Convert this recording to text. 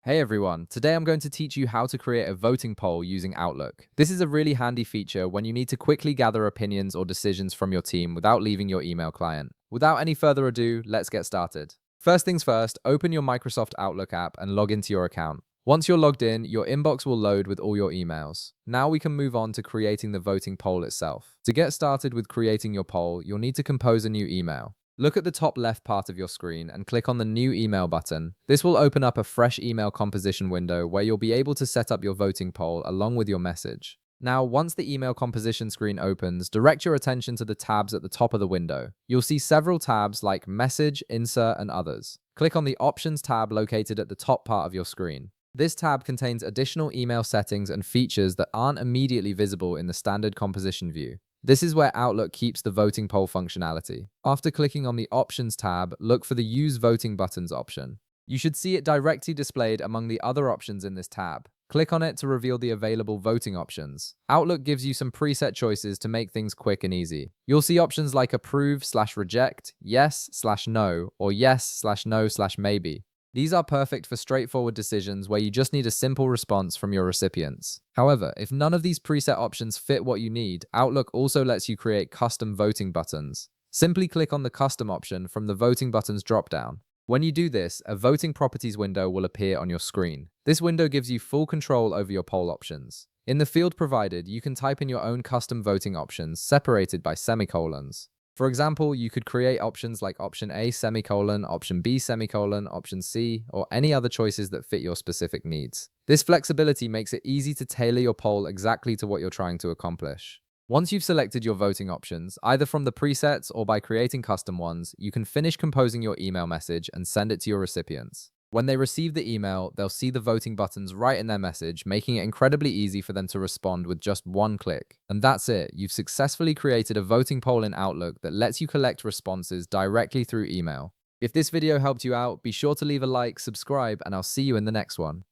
Hey everyone, today I'm going to teach you how to create a voting poll using Outlook. This is a really handy feature when you need to quickly gather opinions or decisions from your team without leaving your email client. Without any further ado, let's get started. First things first, open your Microsoft Outlook app and log into your account. Once you're logged in, your inbox will load with all your emails. Now we can move on to creating the voting poll itself. To get started with creating your poll, you'll need to compose a new email. Look at the top left part of your screen and click on the New Email button. This will open up a fresh email composition window where you'll be able to set up your voting poll along with your message. Now, once the email composition screen opens, direct your attention to the tabs at the top of the window. You'll see several tabs like Message, Insert, and others. Click on the Options tab located at the top part of your screen. This tab contains additional email settings and features that aren't immediately visible in the standard composition view. This is where Outlook keeps the voting poll functionality. After clicking on the Options tab, look for the Use Voting Buttons option. You should see it directly displayed among the other options in this tab. Click on it to reveal the available voting options. Outlook gives you some preset choices to make things quick and easy. You'll see options like Approve/Reject, Yes/No, or Yes/No/Maybe. These are perfect for straightforward decisions where you just need a simple response from your recipients. However, if none of these preset options fit what you need, Outlook also lets you create custom voting buttons. Simply click on the Custom option from the Voting Buttons dropdown. When you do this, a Voting Properties window will appear on your screen. This window gives you full control over your poll options. In the field provided, you can type in your own custom voting options separated by semicolons. For example, you could create options like option A semicolon, option B semicolon, option C, or any other choices that fit your specific needs. This flexibility makes it easy to tailor your poll exactly to what you're trying to accomplish. Once you've selected your voting options, either from the presets or by creating custom ones, you can finish composing your email message and send it to your recipients. When they receive the email, they'll see the voting buttons right in their message, making it incredibly easy for them to respond with just one click. And that's it. You've successfully created a voting poll in Outlook that lets you collect responses directly through email. If this video helped you out, be sure to leave a like, subscribe, and I'll see you in the next one.